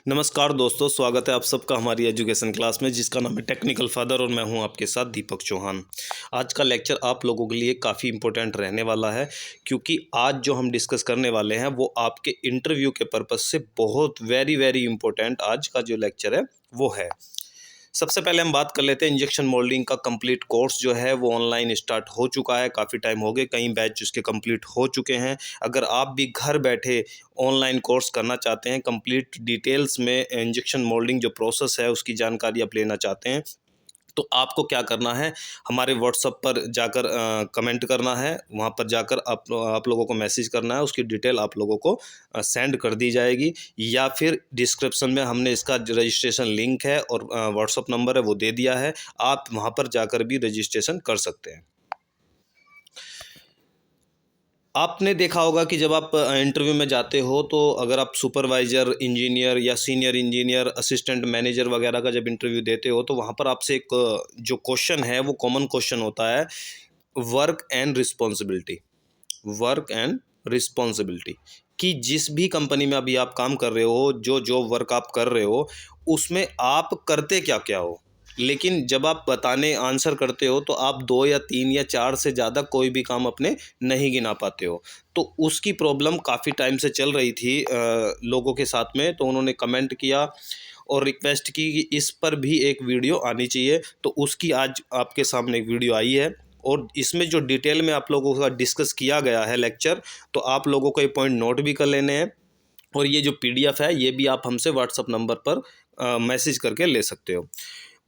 नमस्कार दोस्तों, स्वागत है आप सबका हमारी एजुकेशन क्लास में जिसका नाम है टेक्निकल फादर और मैं हूं आपके साथ दीपक चौहान। आज का लेक्चर आप लोगों के लिए काफ़ी इम्पोर्टेंट रहने वाला है क्योंकि आज जो हम डिस्कस करने वाले हैं वो आपके इंटरव्यू के पर्पज़ से बहुत वेरी इम्पोर्टेंट आज का जो लेक्चर है वो है। सबसे पहले हम बात कर लेते हैं इंजेक्शन मोल्डिंग का कंप्लीट कोर्स जो है वो ऑनलाइन स्टार्ट हो चुका है। काफ़ी टाइम हो गए, कई बैच उसके कंप्लीट हो चुके हैं। अगर आप भी घर बैठे ऑनलाइन कोर्स करना चाहते हैं, कंप्लीट डिटेल्स में इंजेक्शन मोल्डिंग जो प्रोसेस है उसकी जानकारी आप लेना चाहते हैं, तो आपको क्या करना है, हमारे व्हाट्सएप पर जाकर कमेंट करना है। वहाँ पर जाकर आप लोगों को मैसेज करना है, उसकी डिटेल आप लोगों को सेंड कर दी जाएगी, या फिर डिस्क्रिप्शन में हमने इसका रजिस्ट्रेशन लिंक है और व्हाट्सएप नंबर है वो दे दिया है। आप वहाँ पर जाकर भी रजिस्ट्रेशन कर सकते हैं। आपने देखा होगा कि जब आप इंटरव्यू में जाते हो तो अगर आप सुपरवाइज़र इंजीनियर या सीनियर इंजीनियर असिस्टेंट मैनेजर वगैरह का जब इंटरव्यू देते हो तो वहाँ पर आपसे एक जो क्वेश्चन है वो कॉमन क्वेश्चन होता है, work and responsibility. Work and responsibility कि जिस भी कंपनी में अभी आप काम कर रहे हो, जो वर्क आप कर रहे हो उसमें आप करते क्या क्या हो, लेकिन जब आप बताने आंसर करते हो तो आप 2 या 3 या 4 से ज़्यादा कोई भी काम अपने नहीं गिना पाते हो। तो उसकी प्रॉब्लम काफ़ी टाइम से चल रही थी लोगों के साथ में, तो उन्होंने कमेंट किया और रिक्वेस्ट की कि इस पर भी एक वीडियो आनी चाहिए। तो उसकी आज आपके सामने एक वीडियो आई है और इसमें जो डिटेल में आप लोगों का डिस्कस किया गया है लेक्चर, तो आप लोगों को ये पॉइंट नोट भी कर लेने हैं और ये जो पीडीएफ है ये भी आप हमसे व्हाट्सएप नंबर पर मैसेज करके ले सकते हो।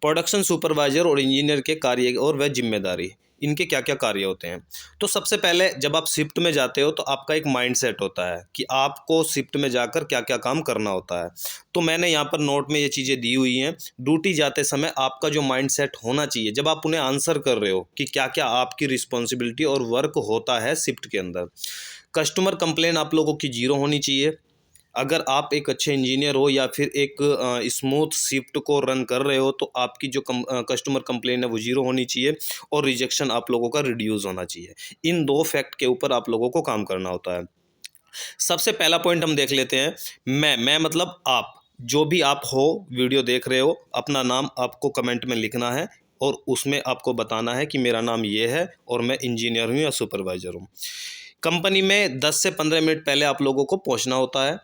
प्रोडक्शन सुपरवाइजर और इंजीनियर के कार्य और वह जिम्मेदारी, इनके क्या क्या कार्य होते हैं। तो सबसे पहले जब आप शिफ्ट में जाते हो तो आपका एक माइंडसेट होता है कि आपको शिफ्ट में जाकर क्या क्या काम करना होता है। तो मैंने यहाँ पर नोट में ये चीज़ें दी हुई हैं। ड्यूटी जाते समय आपका जो माइंडसेट होना चाहिए जब आप उन्हें आंसर कर रहे हो कि क्या क्या आपकी रिस्पॉन्सिबिलिटी और वर्क होता है शिफ्ट के अंदर। कस्टमर कंप्लेन आप लोगों की जीरो होनी चाहिए। अगर आप एक अच्छे इंजीनियर हो या फिर एक स्मूथ शिफ्ट को रन कर रहे हो तो आपकी जो कस्टमर कंप्लेन है वो जीरो होनी चाहिए और रिजेक्शन आप लोगों का रिड्यूस होना चाहिए। इन दो फैक्ट के ऊपर आप लोगों को काम करना होता है। सबसे पहला पॉइंट हम देख लेते हैं, मैं मतलब आप, जो भी आप हो वीडियो देख रहे हो, अपना नाम आपको कमेंट में लिखना है और उसमें आपको बताना है कि मेरा नाम ये है और मैं इंजीनियर हूँ या सुपरवाइज़र हूँ। कंपनी में 10 से 15 मिनट पहले आप लोगों को पहुंचना होता है।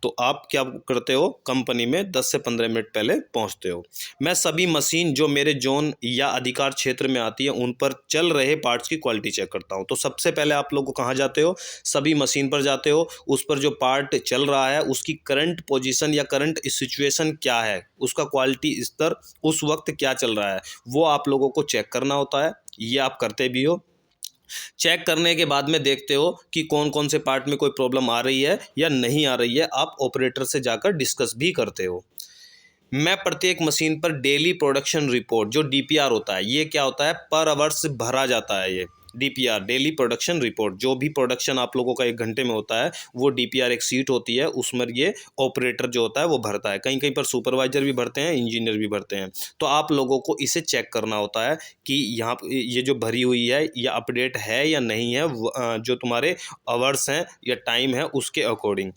तो आप क्या करते हो, कंपनी में 10 से 15 मिनट पहले पहुंचते हो। मैं सभी मशीन जो मेरे जोन या अधिकार क्षेत्र में आती है उन पर चल रहे पार्ट्स की क्वालिटी चेक करता हूं। तो सबसे पहले आप लोग कहाँ जाते हो, सभी मशीन पर जाते हो। उस पर जो पार्ट चल रहा है उसकी करंट पोजीशन या करंट सिचुएशन क्या है, उसका क्वालिटी स्तर उस वक्त क्या चल रहा है, वो आप लोगों को चेक करना होता है। ये आप करते भी हो। चेक करने के बाद में देखते हो कि कौन कौन से पार्ट में कोई प्रॉब्लम आ रही है या नहीं आ रही है। आप ऑपरेटर से जाकर डिस्कस भी करते हो। मैं प्रत्येक मशीन पर डेली प्रोडक्शन रिपोर्ट जो डीपीआर होता है, ये क्या होता है, पर आवर्स भरा जाता है। ये डीपीआर डेली प्रोडक्शन रिपोर्ट, जो भी प्रोडक्शन आप लोगों का 1 घंटे में होता है वो डीपीआर एक सीट होती है, उसमें ये ऑपरेटर जो होता है वो भरता है। कहीं कहीं पर सुपरवाइजर भी भरते हैं, इंजीनियर भी भरते हैं। तो आप लोगों को इसे चेक करना होता है कि यहाँ ये जो भरी हुई है ये अपडेट है या नहीं है, जो तुम्हारे आवर्स हैं या टाइम है उसके अकॉर्डिंग।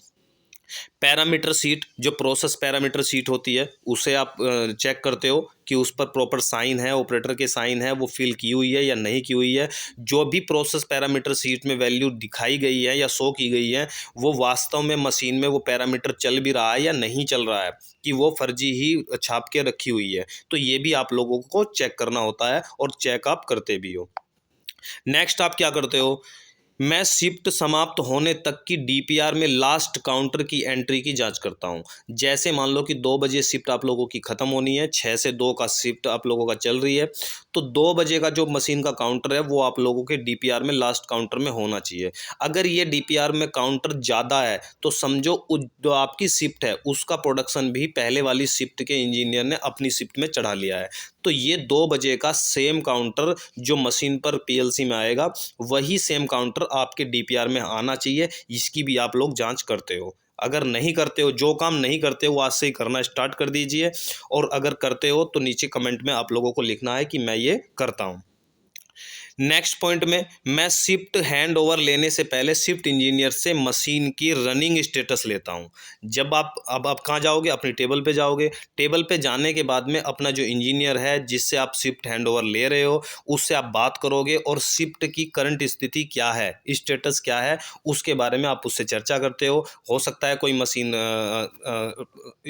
पैरामीटर सीट, जो प्रोसेस पैरामीटर सीट होती है उसे आप चेक करते हो कि उस पर प्रॉपर साइन है, ऑपरेटर के साइन है, वो फिल की हुई है या नहीं की हुई है। जो भी प्रोसेस पैरामीटर सीट में वैल्यू दिखाई गई है या शो की गई है वो वास्तव में मशीन में वो पैरामीटर चल भी रहा है या नहीं चल रहा है, कि वो फर्जी ही छाप के रखी हुई है। तो ये भी आप लोगों को चेक करना होता है और चेक आप करते भी हो। नेक्स्ट आप क्या करते हो, मैं शिफ्ट समाप्त होने तक की डीपीआर में लास्ट काउंटर की एंट्री की जांच करता हूं। जैसे मान लो कि 2 बजे शिफ्ट आप लोगों की ख़त्म होनी है, 6 से 2 का शिफ्ट आप लोगों का चल रही है, तो 2 बजे का जो मशीन का काउंटर है वो आप लोगों के डीपीआर में लास्ट काउंटर में होना चाहिए। अगर ये डीपीआर में काउंटर ज़्यादा है तो समझो जो आपकी शिफ्ट है उसका प्रोडक्शन भी पहले वाली शिफ्ट के इंजीनियर ने अपनी शिफ्ट में चढ़ा लिया है। तो ये 2 बजे का सेम काउंटर जो मशीन पर पीएलसी में आएगा वही सेम काउंटर आपके डीपीआर में आना चाहिए। इसकी भी आप लोग जांच करते हो। अगर नहीं करते हो, जो काम नहीं करते हो आज से ही करना स्टार्ट कर दीजिए, और अगर करते हो तो नीचे कमेंट में आप लोगों को लिखना है कि मैं ये करता हूँ। नेक्स्ट पॉइंट में मैं शिफ्ट हैंड ओवर लेने से पहले शिफ्ट इंजीनियर से मशीन की रनिंग स्टेटस लेता हूं। जब आप कहाँ जाओगे, अपनी टेबल पे जाओगे। टेबल पे जाने के बाद में अपना जो इंजीनियर है जिससे आप शिफ्ट हैंड ओवर ले रहे हो उससे आप बात करोगे और शिफ्ट की करंट स्थिति क्या है, स्टेटस क्या है, उसके बारे में आप उससे चर्चा करते हो सकता है कोई मशीन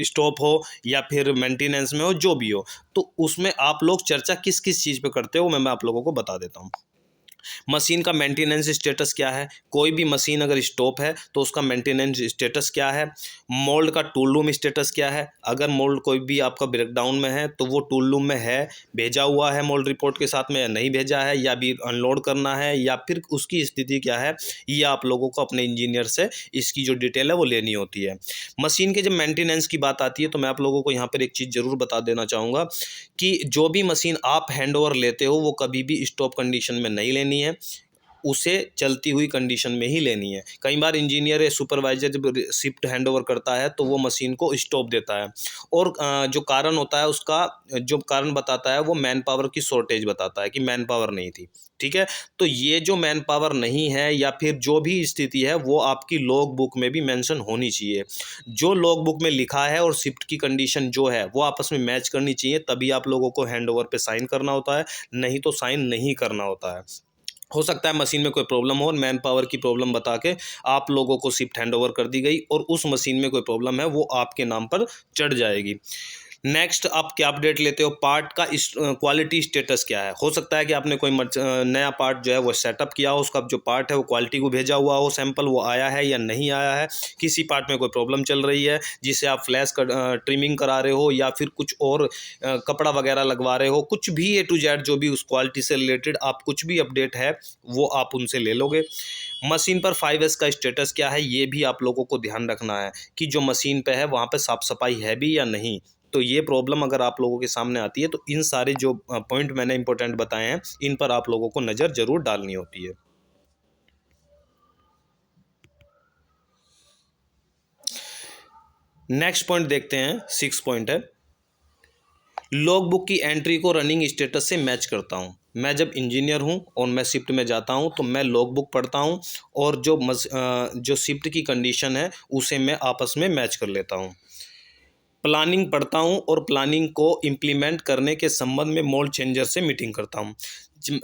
स्टॉप हो या फिर मेंटेनेंस में हो, जो भी हो, तो उसमें आप लोग चर्चा किस किस चीज़ पे करते हो मैं आप लोगों को बता देता हूँ। मशीन का मेंटेनेंस स्टेटस क्या है, कोई भी मशीन अगर स्टॉप है तो उसका मेंटेनेंस स्टेटस क्या है। मोल्ड का टूल रूम स्टेटस क्या है, अगर मोल्ड कोई भी आपका ब्रेकडाउन में है तो वो टूल रूम में है, भेजा हुआ है मोल्ड रिपोर्ट के साथ में या नहीं भेजा है, या भी अनलोड करना है, या फिर उसकी स्थिति क्या है, ये आप लोगों को अपने इंजीनियर से इसकी जो डिटेल है वो लेनी होती है। मशीन के जब मेंटेनेंस की बात आती है तो मैं आप लोगों को यहाँ पर एक चीज़ ज़रूर बता देना चाहूँगा कि जो भी मशीन आप हैंड ओवर लेते हो वो कभी भी स्टॉप कंडीशन में नहीं लेनी है, उसे चलती हुई कंडीशन में ही लेनी है। कई बार इंजीनियर या सुपरवाइजर जब शिफ्ट हैंड ओवर करता है तो वो मशीन को स्टॉप देता है और जो कारण होता है उसका जो कारण बताता है वो मैन पावर की शॉर्टेज बताता है कि मैन पावर नहीं थी। ठीक है, तो ये जो मैन पावर नहीं है या फिर जो भी स्थिति है वो आपकी लॉग बुक में भी मेंशन होनी चाहिए। जो लॉग बुक में लिखा है और शिफ्ट की कंडीशन जो है वो आपस में मैच करनी चाहिए, तभी आप लोगों को हैंड ओवर पे साइन करना होता है, नहीं तो साइन नहीं करना होता है। हो सकता है मशीन में कोई प्रॉब्लम हो और मैन पावर की प्रॉब्लम बता के आप लोगों को शिफ्ट हैंड ओवर कर दी गई और उस मशीन में कोई प्रॉब्लम है वो आपके नाम पर चढ़ जाएगी। नेक्स्ट आप क्या अपडेट लेते हो, पार्ट का क्वालिटी स्टेटस क्या है। हो सकता है कि आपने कोई नया पार्ट जो है वो सेटअप किया हो, उसका जो पार्ट है वो क्वालिटी को भेजा हुआ हो, सैंपल वो आया है या नहीं आया है, किसी पार्ट में कोई प्रॉब्लम चल रही है जिसे आप फ्लैश ट्रिमिंग करा रहे हो या फिर कुछ और कपड़ा वगैरह लगवा रहे हो, कुछ भी ए टू जेड जो भी उस क्वालिटी से रिलेटेड आप कुछ भी अपडेट है वो आप उनसे ले लोगे। मशीन पर 5S का स्टेटस क्या है ये भी आप लोगों को ध्यान रखना है कि जो मशीन पे है वहाँ पे साफ़ सफाई है भी या नहीं। तो ये प्रॉब्लम अगर आप लोगों के सामने आती है तो इन सारे जो पॉइंट मैंने इंपॉर्टेंट बताए हैं इन पर आप लोगों को नज़र ज़रूर डालनी होती है। नेक्स्ट पॉइंट देखते हैं, 6 पॉइंट है, लॉग बुक की एंट्री को रनिंग स्टेटस से मैच करता हूँ। मैं जब इंजीनियर हूँ और मैं शिफ्ट में जाता हूँ तो मैं लॉग बुक पढ़ता हूँ और जो शिफ्ट की कंडीशन है उसे मैं आपस में मैच कर लेता हूँ। प्लानिंग पढ़ता हूँ और प्लानिंग को इम्प्लीमेंट करने के संबंध में मोल्ड चेंजर से मीटिंग करता हूँ।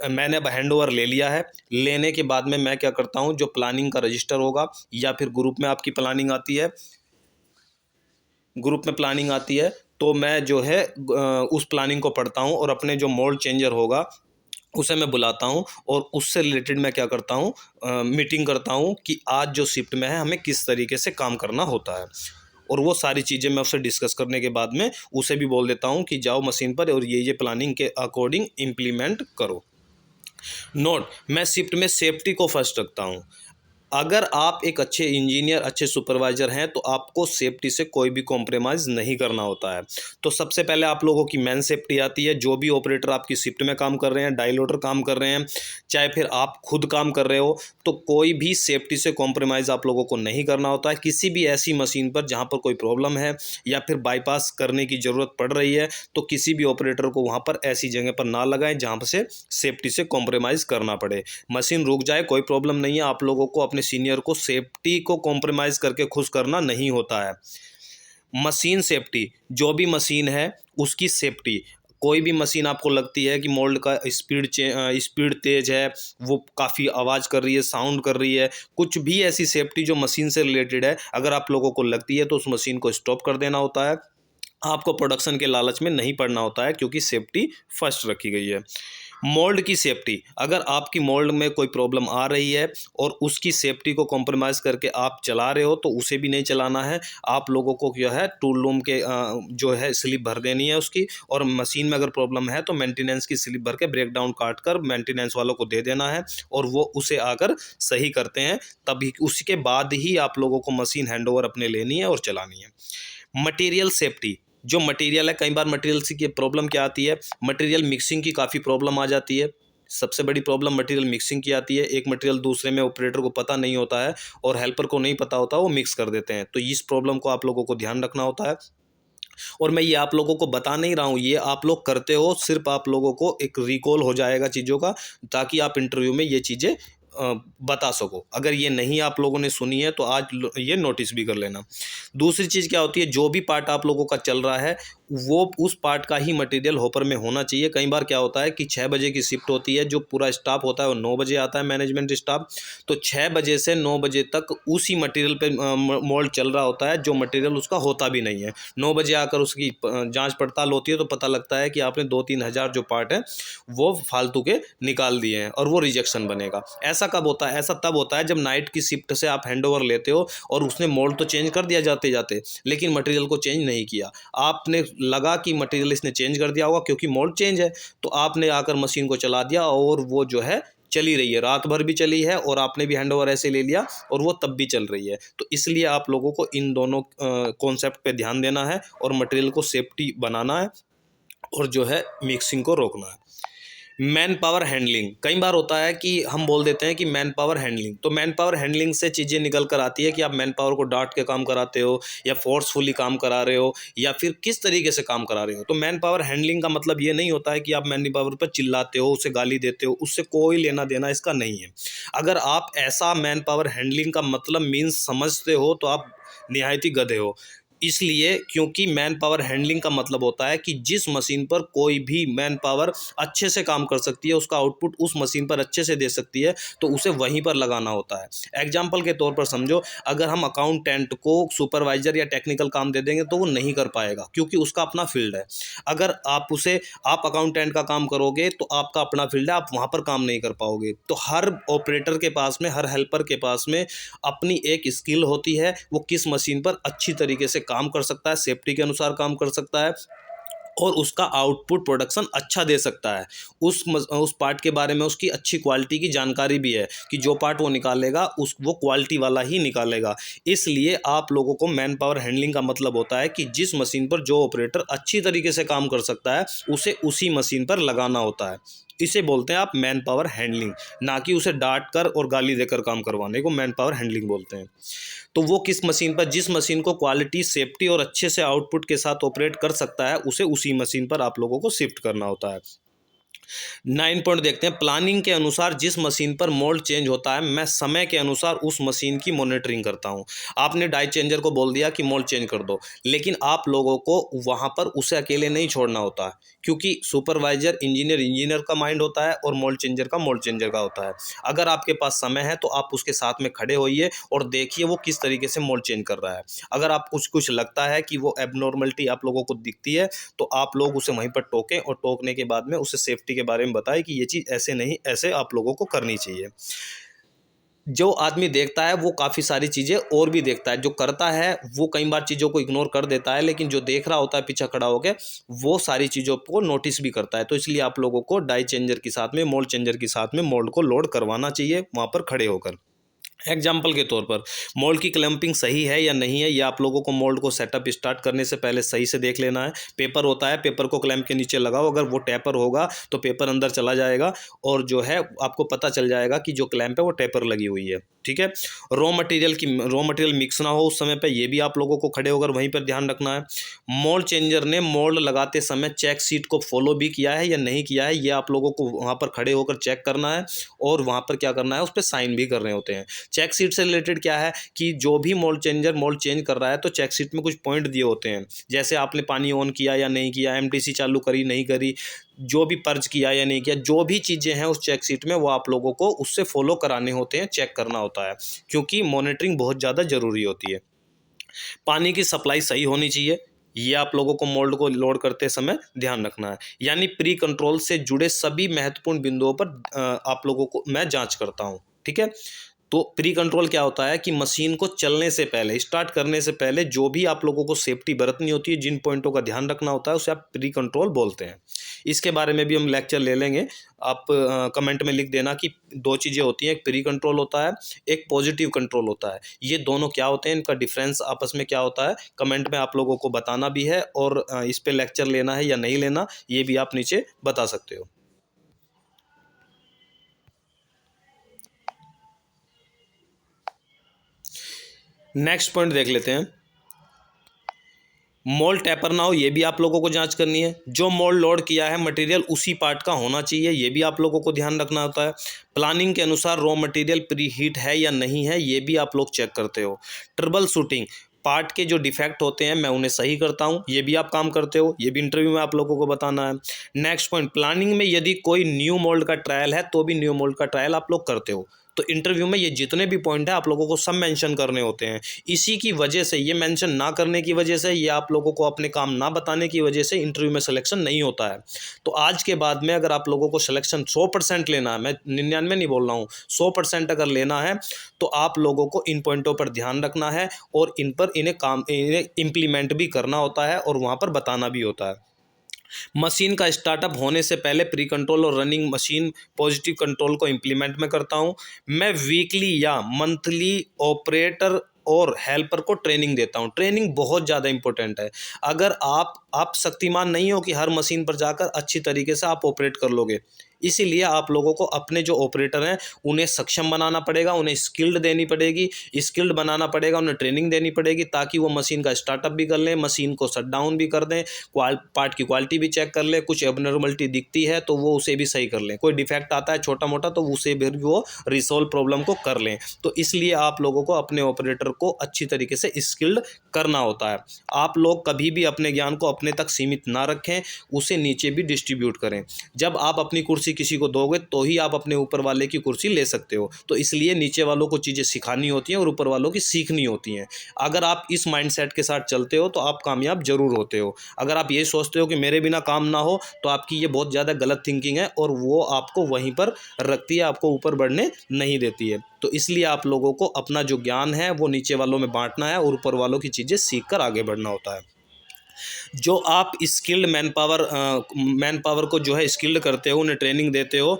मैंने अब हैंड ओवर ले लिया है, लेने के बाद में मैं क्या करता हूँ, जो प्लानिंग का रजिस्टर होगा या फिर ग्रुप में आपकी प्लानिंग आती है, ग्रुप में प्लानिंग आती है तो मैं जो है उस प्लानिंग को पढ़ता हूँ और अपने जो मोल्ड चेंजर होगा उसे मैं बुलाता हूँ और उससे रिलेटेड मैं क्या करता हूँ, मीटिंग करता हूँ कि आज जो शिफ्ट में है हमें किस तरीके से काम करना होता है। और वो सारी चीज़ें मैं उससे डिस्कस करने के बाद में उसे भी बोल देता हूँ कि जाओ मशीन पर और ये प्लानिंग के अकॉर्डिंग इम्प्लीमेंट करो। नोट, मैं शिफ्ट में सेफ्टी को फर्स्ट रखता हूँ। अगर आप एक अच्छे इंजीनियर, अच्छे सुपरवाइज़र हैं तो आपको सेफ्टी से कोई भी कॉम्प्रोमाइज़ नहीं करना होता है। तो सबसे पहले आप लोगों की मैन सेफ्टी आती है। जो भी ऑपरेटर आपकी शिफ्ट में काम कर रहे हैं, डाई लोडर काम कर रहे हैं, चाहे फिर आप खुद काम कर रहे हो, तो कोई भी सेफ्टी से कॉम्प्रोमाइज़ आप लोगों को नहीं करना होता है। किसी भी ऐसी मशीन पर जहाँ पर कोई प्रॉब्लम है या फिर बाईपास करने की ज़रूरत पड़ रही है तो किसी भी ऑपरेटर को वहाँ पर ऐसी जगह पर ना लगाएं जहाँ से सेफ्टी से कॉम्प्रोमाइज़ करना पड़े। मशीन रुक जाए कोई प्रॉब्लम नहीं है, आप लोगों को अपने सीनियर को सेफ्टी को कॉम्प्रोमाइज़ करके खुश करना नहीं होता है। मशीन सेफ्टी, जो भी मशीन है उसकी सेफ्टी, कोई भी मशीन आपको लगती है कि मोल्ड का स्पीड तेज है, वो काफ़ी आवाज़ कर रही है, साउंड कर रही है, कुछ भी ऐसी सेफ्टी जो मशीन से रिलेटेड है अगर आप लोगों को लगती है तो उस मशीन को स्टॉप कर देना होता है। आपको प्रोडक्शन के लालच में नहीं पड़ना होता है क्योंकि सेफ्टी फर्स्ट रखी गई है। मोल्ड की सेफ्टी, अगर आपकी मोल्ड में कोई प्रॉब्लम आ रही है और उसकी सेफ्टी को कॉम्प्रोमाइज़ करके आप चला रहे हो तो उसे भी नहीं चलाना है। आप लोगों को क्या है, टूल रूम के जो है स्लिप भर देनी है उसकी, और मशीन में अगर प्रॉब्लम है तो मेंटेनेंस की स्लिप भर के ब्रेकडाउन काट कर मेंटेनेंस वालों को दे देना है और वो उसे आकर सही करते हैं। तभी उसके बाद ही आप लोगों को मशीन हैंडओवर अपने लेनी है और चलानी है। मटेरियल सेफ्टी, जो मटेरियल है, कई बार मटेरियल की प्रॉब्लम क्या आती है, मटेरियल मिक्सिंग की काफ़ी प्रॉब्लम आ जाती है। सबसे बड़ी प्रॉब्लम मटेरियल मिक्सिंग की आती है। एक मटेरियल दूसरे में ऑपरेटर को पता नहीं होता है और हेल्पर को नहीं पता होता, वो मिक्स कर देते हैं। तो इस प्रॉब्लम को आप लोगों को ध्यान रखना होता है। और मैं ये आप लोगों को बता नहीं रहा हूँ, ये आप लोग करते हो, सिर्फ आप लोगों को एक रिकॉल हो जाएगा चीज़ों का, ताकि आप इंटरव्यू में ये चीज़ें बता सको। अगर ये नहीं आप लोगों ने सुनी है तो आज ये नोटिस भी कर लेना। दूसरी चीज़ क्या होती है, जो भी पार्ट आप लोगों का चल रहा है वो उस पार्ट का ही मटेरियल हॉपर में होना चाहिए। कई बार क्या होता है कि 6 बजे की शिफ्ट होती है, जो पूरा स्टाफ होता है वो 9 बजे आता है, मैनेजमेंट स्टाफ। तो 6 बजे से 9 बजे तक उसी मटेरियल पे मोल्ड चल रहा होता है, जो मटेरियल उसका होता भी नहीं है। 9 बजे आकर उसकी जांच पड़ताल होती है तो पता लगता है कि आपने 2-3 हज़ार जो पार्ट हैं वो फालतू के निकाल दिए हैं, और वो रिजेक्शन बनेगा। ऐसा कब होता है? ऐसा तब होता है जब नाइट की शिफ्ट से आप हैंडओवर लेते हो और उसने मोल्ड तो चेंज कर दिया जाते जाते, लेकिन मटेरियल को चेंज नहीं किया। आपने लगा कि मटेरियल इसने चेंज कर दिया होगा क्योंकि मोल्ड चेंज है, तो आपने आकर मशीन को चला दिया और वो जो है चली रही है, रात भर भी चली है और आपने भी हैंडओवर ऐसे ले लिया और वो तब भी चल रही है। तो इसलिए आप लोगों को इन दोनों कॉन्सेप्ट पे ध्यान देना है और मटेरियल को सेफ्टी बनाना है, और जो है मिक्सिंग को रोकना है। मैन पावर हैंडलिंग, कई बार होता है कि हम बोल देते हैं कि मैन पावर हैंडलिंग, तो मैन पावर हैंडलिंग से चीज़ें निकल कर आती है कि आप मैन पावर को डांट के काम कराते हो या फोर्सफुली काम करा रहे हो या फिर किस तरीके से काम करा रहे हो। तो मैन पावर हैंडलिंग का मतलब ये नहीं होता है कि आप मैन पावर पर चिल्लाते हो, उसे गाली देते हो, उससे कोई लेना देना इसका नहीं है। अगर आप ऐसा मैन पावर हैंडलिंग का मतलब मीन्स समझते हो तो आप निहायती गधे हो। इसलिए क्योंकि मैन पावर हैंडलिंग का मतलब होता है कि जिस मशीन पर कोई भी मैन पावर अच्छे से काम कर सकती है, उसका आउटपुट उस मशीन पर अच्छे से दे सकती है, तो उसे वहीं पर लगाना होता है। एग्जाम्पल के तौर पर समझो, अगर हम अकाउंटेंट को सुपरवाइजर या टेक्निकल काम दे देंगे तो वो नहीं कर पाएगा क्योंकि उसका अपना फील्ड है। अगर आप अकाउंटेंट का काम करोगे तो आपका अपना फील्ड है, आप वहाँ पर काम नहीं कर पाओगे। तो हर ऑपरेटर के पास में, हर हेल्पर के पास में अपनी एक स्किल होती है, वो किस मशीन पर अच्छी तरीके से काम कर सकता है, सेफ्टी के अनुसार काम कर सकता है और उसका आउटपुट प्रोडक्शन अच्छा दे सकता है। उस पार्ट के बारे में उसकी अच्छी क्वालिटी की जानकारी भी है कि जो पार्ट वो निकालेगा वो क्वालिटी वाला ही निकालेगा। इसलिए आप लोगों को मैन पावर हैंडलिंग का मतलब होता है कि जिस मशीन पर जो ऑपरेटर अच्छी तरीके से काम कर सकता है उसे उसी मशीन पर लगाना होता है। इसे बोलते हैं आप मैन पावर हैंडलिंग, ना कि उसे डांट कर और गाली देकर काम करवाने को मैन पावर हैंडलिंग बोलते हैं। तो वो किस मशीन पर, जिस मशीन को क्वालिटी, सेफ्टी और अच्छे से आउटपुट के साथ ऑपरेट कर सकता है, उसे उसी मशीन पर आप लोगों को शिफ्ट करना होता है। 9 पॉइंट देखते हैं। प्लानिंग के अनुसार जिस मशीन पर मोल्ड चेंज होता है, मैं समय के अनुसार उस मशीन की मॉनिटरिंग करता हूं। आपने डाई चेंजर को बोल दिया कि मोल्ड चेंज कर दो, लेकिन आप लोगों को वहां पर उसे अकेले नहीं छोड़ना होता, क्योंकि सुपरवाइजर इंजीनियर का माइंड होता है और मोल्ड चेंजर का होता है। अगर आपके पास समय है तो आप उसके साथ में खड़े होइए और देखिए वो किस तरीके से मोल्ड चेंज कर रहा है। अगर आप कुछ लगता है कि वो एबनॉर्मलिटी आप लोगों को दिखती है तो आप लोग उसे वहीं पर टोकें और टोकने के बाद में उसे सेफ्टी के बारे में बताएं कि ये चीज़ ऐसे नहीं, ऐसे आप लोगों को करनी चाहिए। जो आदमी देखता है वो काफ़ी सारी चीज़ें और भी देखता है, जो करता है वो कई बार चीज़ों को इग्नोर कर देता है, लेकिन जो देख रहा होता है पीछे खड़ा होकर वो सारी चीज़ों को नोटिस भी करता है। तो इसलिए आप लोगों को डाई चेंजर के साथ में, मोल्ड चेंजर के साथ में मोल्ड को लोड करवाना चाहिए वहाँ पर खड़े होकर। एग्जाम्पल के तौर पर, मोल्ड की क्लैंपिंग सही है या नहीं है, ये आप लोगों को मोल्ड को सेटअप स्टार्ट करने से पहले सही से देख लेना है। पेपर होता है, पेपर को क्लैंप के नीचे लगाओ, अगर वो टेपर होगा तो पेपर अंदर चला जाएगा और जो है आपको पता चल जाएगा कि जो क्लैंप है वो टेपर लगी हुई है। ठीक है। रॉ मटेरियल मिक्स ना हो उस समय पर, ये भी आप लोगों को खड़े होकर वहीं पर ध्यान रखना है। मोल्ड चेंजर ने मोल्ड लगाते समय चेक सीट को फॉलो भी किया है या नहीं किया है, ये आप लोगों को वहाँ पर खड़े होकर चेक करना है और वहाँ पर क्या करना है, उस पर साइन भी करने होते हैं। चेक सीट से रिलेटेड क्या है कि जो भी मोल्ड चेंज कर रहा है तो चेक सीट में कुछ पॉइंट दिए होते हैं, जैसे आपने पानी ऑन किया या नहीं किया, एमटीसी चालू करी नहीं करी, जो भी पर्ज किया या नहीं किया, जो भी चीज़ें हैं उस चेक सीट में वो आप लोगों को उससे फॉलो कराने होते हैं, चेक करना होता है, क्योंकि मॉनिटरिंग बहुत ज़्यादा ज़रूरी होती है। पानी की सप्लाई सही होनी चाहिए, ये आप लोगों को मोल्ड को लोड करते समय ध्यान रखना है। यानी प्री कंट्रोल से जुड़े सभी महत्वपूर्ण बिंदुओं पर आप लोगों को मैं जांच करता हूँ। ठीक है। तो प्री कंट्रोल क्या होता है कि मशीन को चलने से पहले, स्टार्ट करने से पहले जो भी आप लोगों को सेफ्टी बरतनी होती है, जिन पॉइंटों का ध्यान रखना होता है, उसे आप प्री कंट्रोल बोलते हैं। इसके बारे में भी हम लेक्चर ले लेंगे। आप कमेंट में लिख देना कि दो चीज़ें होती हैं, एक प्री कंट्रोल होता है, एक पॉजिटिव कंट्रोल होता है। ये दोनों क्या होते हैं, इनका डिफरेंस आपस में क्या होता है, कमेंट में आप लोगों को बताना भी है, और इस पर लेक्चर लेना है या नहीं लेना ये भी आप नीचे बता सकते हो। नेक्स्ट पॉइंट देख लेते हैं। मोल्ड टैपर ना हो, ये भी आप लोगों को जांच करनी है। जो मोल्ड लोड किया है मटेरियल उसी पार्ट का होना चाहिए, ये भी आप लोगों को ध्यान रखना होता है। प्लानिंग के अनुसार रॉ मटेरियल प्री हीट है या नहीं है, ये भी आप लोग चेक करते हो। ट्रबल शूटिंग, पार्ट के जो डिफेक्ट होते हैं मैं उन्हें सही करता हूँ, ये भी आप काम करते हो, ये भी इंटरव्यू में आप लोगों को बताना है। नेक्स्ट पॉइंट, प्लानिंग में यदि कोई न्यू मोल्ड का ट्रायल है तो भी न्यू मोल्ड का ट्रायल आप लोग करते हो। तो इंटरव्यू में ये जितने भी पॉइंट है आप लोगों को सब मेंशन करने होते हैं। इसी की वजह से, ये मेंशन ना करने की वजह से, ये आप लोगों को अपने काम ना बताने की वजह से इंटरव्यू में सिलेक्शन नहीं होता है। तो आज के बाद में अगर आप लोगों को सिलेक्शन 100% लेना है, मैं 99 नहीं बोल रहा हूँ, 100% अगर लेना है तो आप लोगों को इन पॉइंटों पर ध्यान रखना है और इन्हें इम्प्लीमेंट भी करना होता है और वहाँ पर बताना भी होता है। मशीन का स्टार्टअप होने से पहले प्री कंट्रोल और रनिंग मशीन पॉजिटिव कंट्रोल को इम्प्लीमेंट में करता हूँ। मैं वीकली या मंथली ऑपरेटर और हेल्पर को ट्रेनिंग देता हूँ। ट्रेनिंग बहुत ज़्यादा इंपॉर्टेंट है। अगर आप शक्तिमान नहीं हो कि हर मशीन पर जाकर अच्छी तरीके से आप ऑपरेट कर लोगे, इसीलिए आप लोगों को अपने जो ऑपरेटर हैं उन्हें सक्षम बनाना पड़ेगा, उन्हें स्किल्ड देनी पड़ेगी, स्किल्ड बनाना पड़ेगा, उन्हें ट्रेनिंग देनी पड़ेगी ताकि वो मशीन का स्टार्टअप भी कर लें, मशीन को शट डाउन भी कर दें, पार्ट की क्वालिटी भी चेक कर लें, कुछ एबनॉर्मलिटी दिखती है तो वो उसे भी सही कर लें, कोई डिफेक्ट आता है छोटा मोटा तो उसे भी वो रिसोल्व प्रॉब्लम को कर लें। तो इसलिए आप लोगों को अपने ऑपरेटर को अच्छी तरीके से स्किल्ड करना होता है। आप लोग कभी भी अपने ज्ञान को अपने तक सीमित ना रखें, उसे नीचे भी डिस्ट्रीब्यूट करें। जब आप अपनी कुर्सी किसी को दोगे तो ही आप अपने ऊपर वाले की कुर्सी ले सकते हो। तो इसलिए नीचे वालों को चीज़ें सिखानी होती हैं और ऊपर वालों की सीखनी होती हैं। अगर आप इस माइंडसेट के साथ चलते हो तो आप कामयाब जरूर होते हो। अगर आप ये सोचते हो कि मेरे बिना काम ना हो तो आपकी ये बहुत ज़्यादा गलत थिंकिंग है और वो आपको वहीं पर रखती है, आपको ऊपर बढ़ने नहीं देती है। तो इसलिए आप लोगों को अपना जो ज्ञान है वो नीचे वालों में बांटना है और ऊपर वालों की चीज़ें सीख कर आगे बढ़ना होता है। जो आप स्किल्ड मैन पावर को जो है स्किल्ड करते हो, उन्हें ट्रेनिंग देते हो,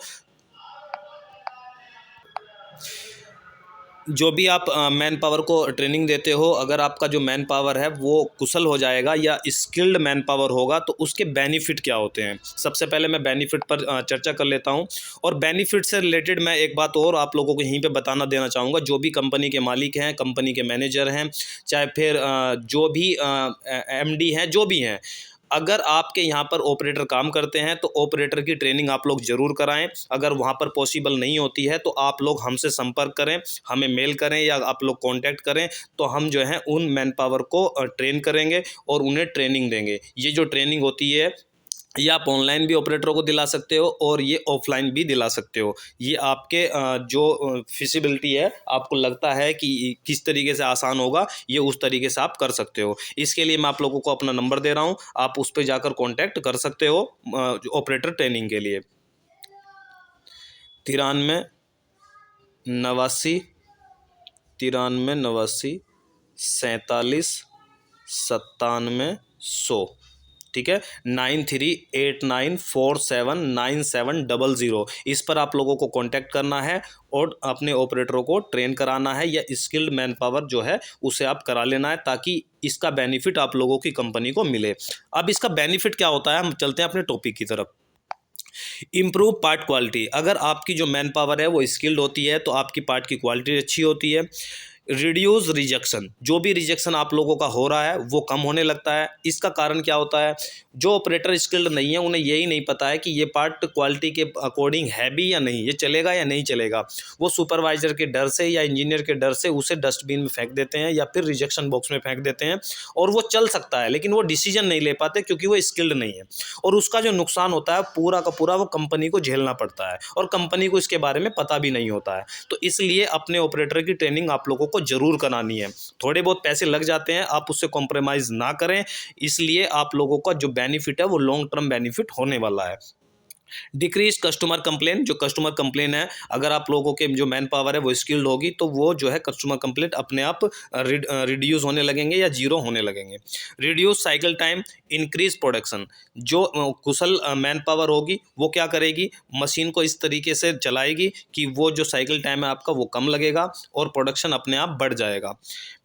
जो भी आप मैन पावर को ट्रेनिंग देते हो, अगर आपका जो मैन पावर है वो कुशल हो जाएगा या स्किल्ड मैन पावर होगा तो उसके बेनिफिट क्या होते हैं। सबसे पहले मैं बेनिफिट पर चर्चा कर लेता हूं और बेनिफिट से रिलेटेड मैं एक बात और आप लोगों को यहीं पे बताना देना चाहूँगा। जो भी कंपनी के मालिक हैं, कंपनी के मैनेजर हैं, चाहे फिर जो भी एमडी हैं, जो भी हैं, अगर आपके यहाँ पर ऑपरेटर काम करते हैं तो ऑपरेटर की ट्रेनिंग आप लोग ज़रूर कराएं। अगर वहाँ पर पॉसिबल नहीं होती है तो आप लोग हमसे संपर्क करें, हमें मेल करें या आप लोग कांटेक्ट करें, तो हम जो है उन मैन पावर को ट्रेन करेंगे और उन्हें ट्रेनिंग देंगे। ये जो ट्रेनिंग होती है ये आप ऑनलाइन भी ऑपरेटरों को दिला सकते हो और ये ऑफलाइन भी दिला सकते हो। ये आपके जो फिजिबिलिटी है, आपको लगता है कि किस तरीके से आसान होगा, ये उस तरीके से आप कर सकते हो। इसके लिए मैं आप लोगों को अपना नंबर दे रहा हूँ, आप उस पर जाकर कांटेक्ट कर सकते हो ऑपरेटर ट्रेनिंग के लिए। 93 89 93 87 97 100। ठीक है, 9389479700। इस पर आप लोगों को कांटेक्ट करना है और अपने ऑपरेटरों को ट्रेन कराना है या स्किल्ड मैन पावर जो है उसे आप करा लेना है ताकि इसका बेनिफिट आप लोगों की कंपनी को मिले। अब इसका बेनिफिट क्या होता है, हम चलते हैं अपने टॉपिक की तरफ। Improve part quality. अगर आपकी जो मैन पावर है वो स्किल्ड होती है तो आपकी पार्ट की क्वालिटी अच्छी होती है। रिड्यूस रिजेक्शन, जो भी रिजेक्शन आप लोगों का हो रहा है वो कम होने लगता है। इसका कारण क्या होता है, जो ऑपरेटर स्किल्ड नहीं है उन्हें यही नहीं पता है कि ये पार्ट क्वालिटी के अकॉर्डिंग है भी या नहीं, ये चलेगा या नहीं चलेगा। वो सुपरवाइजर के डर से या इंजीनियर के डर से उसे डस्टबिन में फेंक देते हैं या फिर रिजेक्शन बॉक्स में फेंक देते हैं और वो चल सकता है लेकिन वो डिसीजन नहीं ले पाते क्योंकि वो स्किल्ड नहीं है। और उसका जो नुकसान होता है पूरा का पूरा वो कंपनी को झेलना पड़ता है और कंपनी को इसके बारे में पता भी नहीं होता है। तो इसलिए अपने ऑपरेटर की ट्रेनिंग आप लोगों को जरूर करानी है। थोड़े बहुत पैसे लग जाते हैं, आप उससे कॉम्प्रोमाइज़ ना करें। इसलिए आप लोगों का जो बेनिफिट है वो लॉन्ग टर्म बेनिफिट होने वाला है। डिक्रीज कस्टमर कंप्लेन, जो कस्टमर कंप्लेन है, अगर आप लोगों के जो मैन पावर है वो स्किल्ड होगी तो वो जो है कस्टमर कंप्लेंट अपने आप रिड्यूस होने लगेंगे या जीरो होने लगेंगे। Reduce cycle time, increase production. जो कुशल मैन पावर होगी वो क्या करेगी, मशीन को इस तरीके से चलाएगी कि वो जो साइकिल टाइम है आपका वो कम लगेगा और प्रोडक्शन अपने आप बढ़ जाएगा।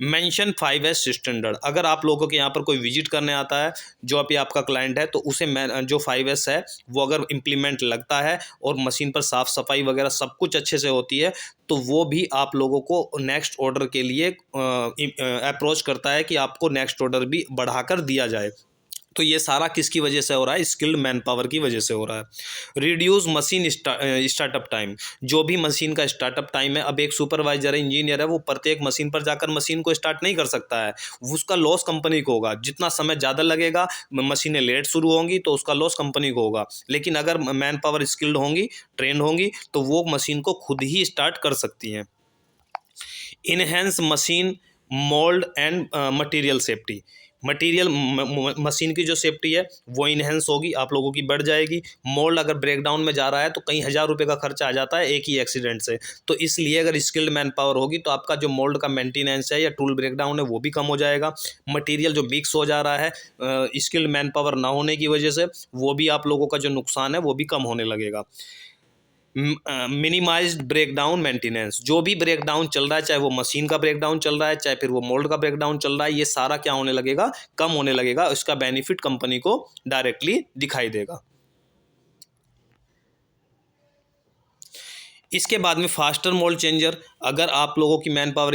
Mention 5S standard. अगर आप लोगों के यहाँ पर कोई विजिट करने आता है, जो अभी आपका क्लाइंट है, तो उसे जो 5S है वो अगर इम्प्लीमेंट एग्रीमेंट लगता है और मशीन पर साफ़ सफाई वगैरह सब कुछ अच्छे से होती है, तो वो भी आप लोगों को नेक्स्ट ऑर्डर के लिए अप्रोच करता है कि आपको नेक्स्ट ऑर्डर भी बढ़ाकर दिया जाए। तो ये सारा किसकी वजह से हो रहा है? स्किल्ड मैन पावर की वजह से हो रहा है। रिड्यूस मशीन स्टार्टअप टाइम, जो भी मशीन का स्टार्टअप टाइम है, अब एक सुपरवाइजर है, इंजीनियर है, वो प्रत्येक मशीन पर जाकर मशीन को स्टार्ट नहीं कर सकता है, उसका लॉस कंपनी को होगा। जितना समय ज़्यादा लगेगा, मशीनें लेट शुरू होंगी तो उसका लॉस कंपनी को होगा। लेकिन अगर मैन पावर स्किल्ड होंगी, ट्रेंड होंगी, तो वो मशीन को खुद ही स्टार्ट कर सकती हैं। Enhance machine mould and material safety, material machine की जो सेफ्टी है वो इनहेंस होगी, आप लोगों की बढ़ जाएगी। मोल्ड अगर ब्रेकडाउन में जा रहा है तो कई हज़ार रुपये का खर्चा आ जाता है एक ही एक्सीडेंट से, तो इसलिए अगर स्किल्ड मैन पावर होगी तो आपका जो मोल्ड का मेंटेनेंस है या टूल ब्रेकडाउन है वो भी कम हो जाएगा। मटेरियल जो मिक्स हो जा रहा है स्किल्ड मैन पावर ना होने की वजह से, वो भी आप लोगों का जो नुकसान है वो भी कम होने लगेगा। मिनिमाइज्ड ब्रेकडाउन मेंटेनेंस, जो भी ब्रेकडाउन चल रहा है, चाहे वो मशीन का ब्रेकडाउन चल रहा है, चाहे फिर वो मोल्ड का ब्रेकडाउन चल रहा है, ये सारा क्या होने लगेगा? कम होने लगेगा। इसका बेनिफिट कंपनी को डायरेक्टली दिखाई देगा। इसके बाद में फास्टर मोल्ड चेंजर, अगर आप लोगों की मैन पावर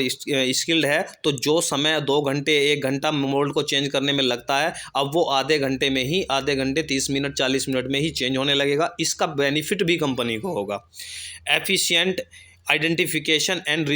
स्किल्ड है तो जो समय 2 घंटे 1 घंटा मोल्ड को चेंज करने में लगता है, अब वो आधे घंटे में ही, आधे घंटे 30 मिनट 40 मिनट में ही चेंज होने लगेगा। इसका बेनिफिट भी कंपनी को होगा। Efficient identification and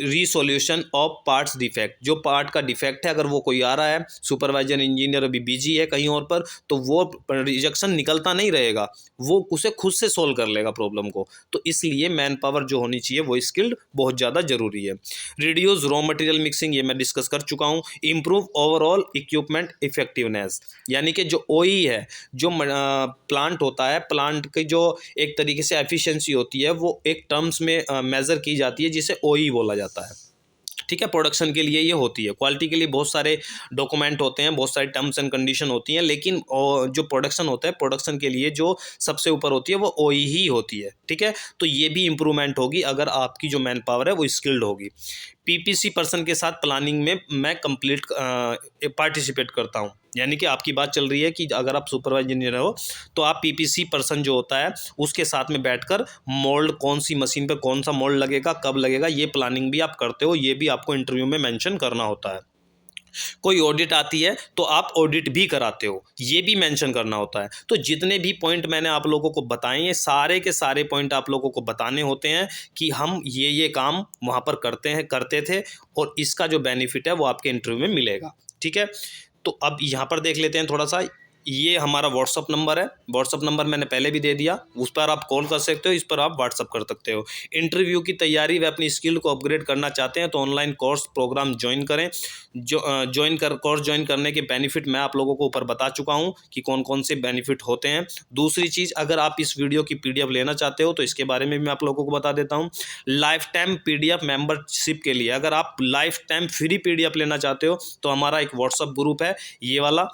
resolution of parts defect, जो पार्ट का डिफेक्ट है अगर वो कोई आ रहा है, सुपरवाइजर इंजीनियर अभी बिजी है कहीं और पर, तो वो रिजेक्शन निकलता नहीं रहेगा, वो उसे खुद से सोल्व कर लेगा प्रॉब्लम को। तो इसलिए मैन पावर जो होनी चाहिए वो स्किल्ड बहुत ज़्यादा ज़रूरी है। रिड्यूस रॉ मटेरियल मिक्सिंग, ये मैं डिस्कस कर चुका हूँ। इम्प्रूव ओवरऑल इक्विपमेंट इफेक्टिवनेस, यानी कि जो ओई है, जो प्लांट होता है, प्लांट की जो एक तरीके से एफिशिएंसी होती है वो एक टर्म्स में मेज़र की जाती है जिसे ओई बोला जाता है। ठीक है, प्रोडक्शन के लिए ये होती है, क्वालिटी के लिए बहुत सारे डॉक्यूमेंट होते हैं, बहुत सारी टर्म्स एंड कंडीशन होती हैं, लेकिन जो प्रोडक्शन होता है, प्रोडक्शन के लिए जो सबसे ऊपर होती है वो ओई ही होती है। ठीक है, तो ये भी इम्प्रूवमेंट होगी अगर आपकी जो मैन पावर है वो स्किल्ड होगी। पीपीसी पर्सन के साथ प्लानिंग में मैं कंप्लीट पार्टिसिपेट करता हूँ, यानी कि आपकी बात चल रही है कि अगर आप सुपरवाइजर इंजीनियर हो तो आप पीपीसी पर्सन जो होता है उसके साथ में बैठकर मोल्ड कौन सी मशीन पे कौन सा मोल्ड लगेगा, कब लगेगा, ये प्लानिंग भी आप करते हो, ये भी आपको इंटरव्यू में मेंशन करना होता है। कोई ऑडिट आती है तो आप ऑडिट भी कराते हो, ये भी मेंशन करना होता है। तो जितने भी पॉइंट मैंने आप लोगों को बताए हैं, सारे के सारे पॉइंट आप लोगों को बताने होते हैं कि हम ये काम वहाँ पर करते थे और इसका जो बेनिफिट है वो आपके इंटरव्यू में मिलेगा। ठीक है, तो अब यहाँ पर देख लेते हैं थोड़ा सा, ये हमारा व्हाट्सअप नंबर है, व्हाट्सअप नंबर मैंने पहले भी दे दिया, उस पर आप कॉल कर सकते हो, इस पर आप व्हाट्सअप कर सकते हो। इंटरव्यू की तैयारी व अपनी स्किल को अपग्रेड करना चाहते हैं तो ऑनलाइन कोर्स प्रोग्राम ज्वाइन करें। कोर्स ज्वाइन करने के बेनिफिट मैं आप लोगों को ऊपर बता चुका हूँ कि कौन कौन से बेनिफिट होते हैं। दूसरी चीज़, अगर आप इस वीडियो की PDF लेना चाहते हो तो इसके बारे में भी मैं आप लोगों को बता देता हूँ। लाइफ टाइम PDF मेंबरशिप के लिए अगर आप लाइफ टाइम फ्री PDF लेना चाहते हो तो हमारा एक व्हाट्सअप ग्रुप है ये वाला,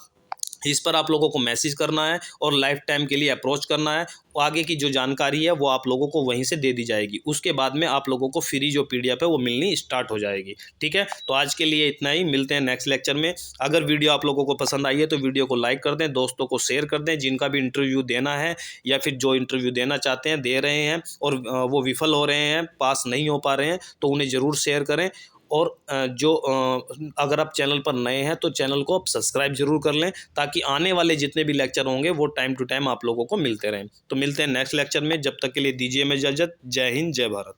इस पर आप लोगों को मैसेज करना है और लाइफ टाइम के लिए अप्रोच करना है। आगे की जो जानकारी है वो आप लोगों को वहीं से दे दी जाएगी, उसके बाद में आप लोगों को फ्री जो PDF है वो मिलनी स्टार्ट हो जाएगी। ठीक है, तो आज के लिए इतना ही, मिलते हैं नेक्स्ट लेक्चर में। अगर वीडियो आप लोगों को पसंद आई है तो वीडियो को लाइक कर दें, दोस्तों को शेयर कर दें, जिनका भी इंटरव्यू देना है या फिर जो इंटरव्यू देना चाहते हैं, दे रहे हैं और वो विफल हो रहे हैं, पास नहीं हो पा रहे हैं, तो उन्हें ज़रूर शेयर करें। और अगर आप चैनल पर नए हैं तो चैनल को आप सब्सक्राइब जरूर कर लें ताकि आने वाले जितने भी लेक्चर होंगे वो टाइम टू टाइम आप लोगों को मिलते रहें। तो मिलते हैं नेक्स्ट लेक्चर में, जब तक के लिए दीजिए मैं इजाज़त। जय हिंद, जय भारत।